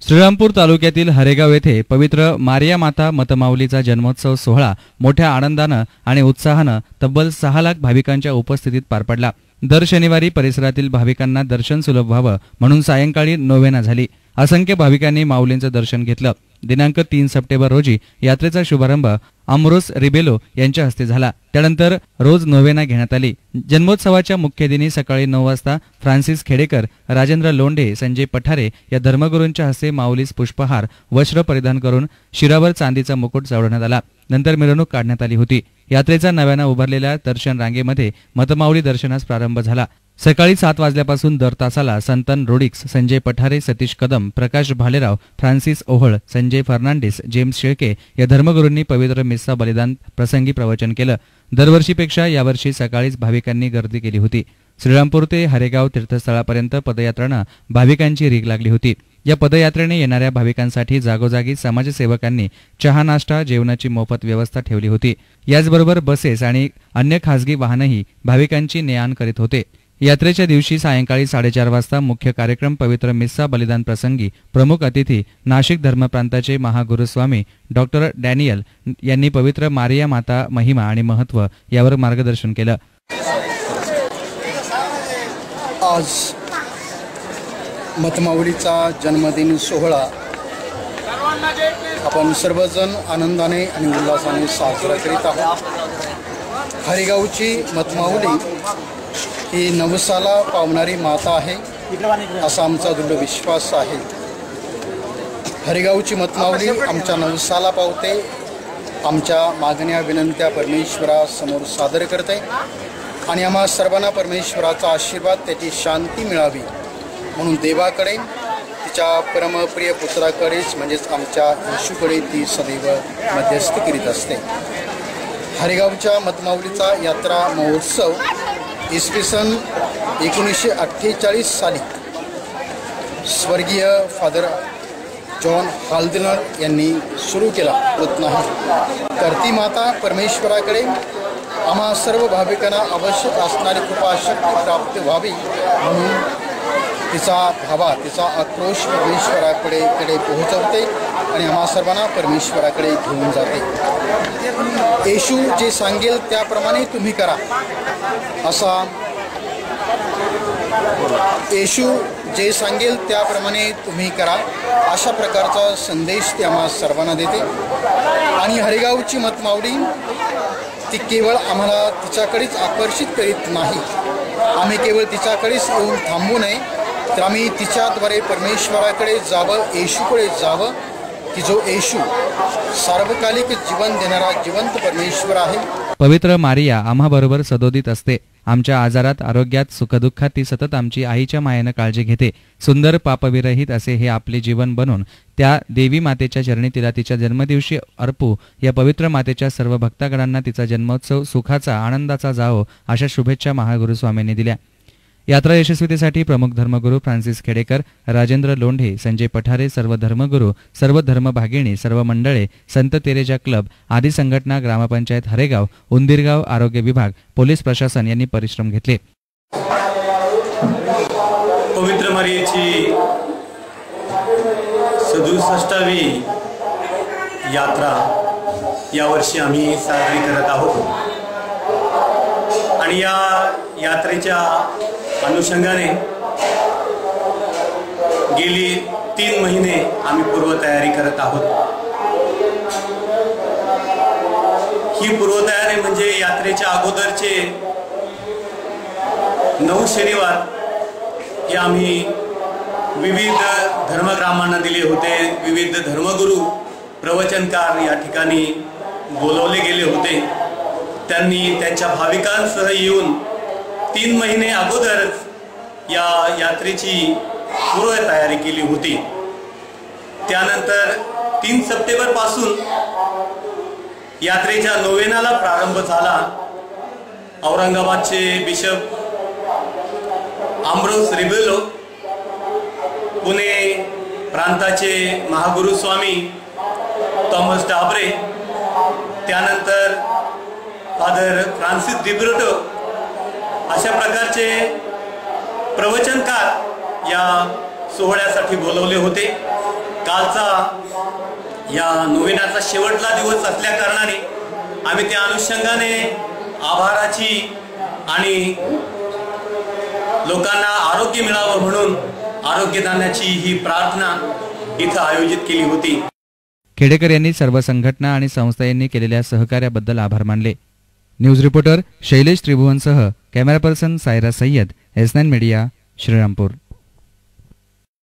श्रीरामपूर तालुक्यातील हरेगाव येथे पवित्र मारिया माता मतमाऊलीचा जन्मोत्सव सोहळा मोठ्या आनंदानं आणि उत्साहानं तब्बल 6 लाख भाविकांच्या उपस्थितीत पार पडला। दर शनिवारी परिसरातील भाविकांना दर्शन सुलभ व्हावं म्हणून सायंकाळी नोवेना झाली। असंख्य भाविकांनी माऊलींचं दर्शन घेतलं। दिनांक 3 सप्टेंबर रोजी यात्रेचा शुभारंभ अमरोस रिबेलो यांच्या हस्ते झाला। त्यानंतर रोज नोवेना घेण्यात आली। जन्मोत्सवाच्या मुख्य दिनी सकाळी 9 वाजता फ्रान्सिस खेडेकर, राजेंद्र लोंढे, संजय पठारे या धर्मगुरूंच्या हस्ते माऊलीस पुष्पहार, वस्त्र परिधान करून शिरावर चांदीचा मुकुट चढवण्यात आला। नंतर मिरवणूक काढण्यात आली होती। यात्रेचा नव्यानं उभारलेल्या दर्शन रांगेमध्ये मतमाऊली दर्शनास प्रारंभ झाला। सकाळी 7 वाजल्यापासून दर तासाला संतन रोडिक्स, संजय पठारे, सतीश कदम, प्रकाश भालेराव, फ्रान्सिस ओहळ, संजय फर्नांडिस, जेम्स शेळके या धर्मगुरूंनी पवित्र मिस्सा बलिदान प्रसंगी प्रवचन केलं। दरवर्षीपेक्षा यावर्षी सकाळीच भाविकांनी गर्दी केली होती। श्रीरामपूर ते हरेगाव तीर्थस्थळापर्यंत पदयात्रेनं भाविकांची रीघ लागली होती। या पदयात्रेने येणाऱ्या भाविकांसाठी जागोजागी समाजसेवकांनी चहा, नाश्ता, जेवणाची मोफत व्यवस्था ठेवली होती। याचबरोबर बसेस आणि अन्य खासगी वाहनही भाविकांची ने-आण करीत होते। यात्रेच्या दिवशी सायंकाळी 4:30 वाजता मुख्य कार्यक्रम पवित्र मिस्सा बलिदान प्रसंगी प्रमुख अतिथी नाशिक धर्मप्रांताचे महागुरुस्वामी डॉक्टर डॅनियल यांनी पवित्र मारिया माता महिमा आणि महत्त्व यावर मार्गदर्शन केलं। आज मतमाऊलीचा जन्मदिन सोहळा आपण सर्वजण आनंदाने आणि उल्हासाने साजरा करीत आहोत। हरेगावची मतमाऊली ही नवसाला पावणारी माता आहे असा आमचा दृढ विश्वास आहे। हरेगावची मतमाऊली आमच्या नवसाला पावते, आमच्या मागण्या विनंत्या परमेश्वरासमोर सादर करते आणि आम्हा सर्वांना परमेश्वराचा आशीर्वाद, त्याची शांती मिळावी म्हणून देवाकडे, तिच्या परमप्रिय पुत्राकडेच म्हणजेच आमच्या येशूकडे ती सदैव मध्यस्थी करीत असते। हरेगावच्या मतमाऊलीचा यात्रा महोत्सव इसवी सन 1948 साली स्वर्गीय फादर जॉन हालदिनर यांनी सुरू केला होत नाही। तर ती माता परमेश्वराकडे आम्हा सर्व भाविकांना आवश्यक असणारी कृपाशक्ती प्राप्त व्हावी म्हणून तिचा भावा, तिचा आक्रोश परमेश्वराकडे पोहोचवते आणि आम्हा सर्वांना परमेश्वराकडे घेऊन जाते। येशू जे सांगेल त्याप्रमाणे तुम्ही करा असा, येशू जे सांगेल त्याप्रमाणे तुम्ही करा अशा प्रकारचा संदेश ती आम्हा सर्वांना देते। आणि हरेगावची मतमाऊली ती केवळ आम्हाला तिच्याकडेच आकर्षित करीत नाही, आम्ही केवळ तिच्याकडेच येऊन थांबू नये, तर आम्ही तिच्याद्वारे परमेश्वराकडे जावं, येशूकडे जावं की जो येशू सार्वकालिक जीवन देणारा जिवंत परमेश्वर आहे। पवित्र मारिया आम्हाबरोबर सदोदित असते। आमच्या आजारात, आरोग्यात, सुखदुःखात ती सतत आमची आईच्या मायेनं काळजी घेते। सुंदर पापविरहित असे हे आपले जीवन बनवून त्या देवी मातेच्या चरणी तिला तिच्या जन्मदिवशी अर्पू। या पवित्र मातेच्या सर्व भक्तगणांना तिचा जन्मोत्सव सुखाचा, आनंदाचा जावो अशा शुभेच्छा महागुरुस्वामींनी दिल्या। यात्रा यशस्वीतेसाठी प्रमुख धर्मगुरू फ्रान्सिस खेडेकर, राजेंद्र लोंढे, संजय पठारे, सर्व धर्मगुरू, सर्व धर्मभागिनी, सर्व मंडळे, संत तेरेजा क्लब आदी संघटना, ग्रामपंचायत हरेगाव, उंदीरगाव, आरोग्य विभाग, पोलीस प्रशासन यांनी परिश्रम घेतले। पवित्र मारियेची 67वी यात्रा यावर्षी आम्ही साजरी करत आहोत आणि या यात्रेच्या अनुषंगाने गेली 3 महिने आम्ही पूर्वतयारी करत आहोत। ही पूर्वतयारी म्हणजे यात्रेच्या अगोदरचे 9 शनिवार हे आम्ही विविध धर्मग्रामांना दिले होते। विविध धर्मगुरू, प्रवचनकार या ठिकाणी बोलवले गेले होते। त्यांनी त्यांच्या भाविकांसह येऊन 3 महिने अगोदरच या यात्रेची पूर्व तयारी केली होती। त्यानंतर 3 सप्टेंबर पासून यात्रेच्या नोवेनाला प्रारंभ झाला। औरंगाबादचे बिशप अमरोस रिबेलो, पुणे प्रांताचे महागुरुस्वामी थॉमस डाबरे, त्यानंतर फादर फ्रान्सिस डिब्रोटो अशा प्रकारचे प्रवचनकार या सोहळ्यासाठी बोलवले होते। कालचा या नोव्हेनाचा शेवटला दिवस असल्या कारणाने आम्ही त्या अनुषंगाने आभाराची आणि लोकांना आरोग्य मिळावं म्हणून आरोग्यदानाची ही प्रार्थना इथं आयोजित केली होती. खेडेकर यांनी सर्व संघटना आणि संस्था यांनी केलेल्या सहकार्याबद्दल आभार मानले. न्यूज रिपोर्टर शैलेश त्रिभुवनसह camera person Saira Sayyed, S9 media, Shrirampur.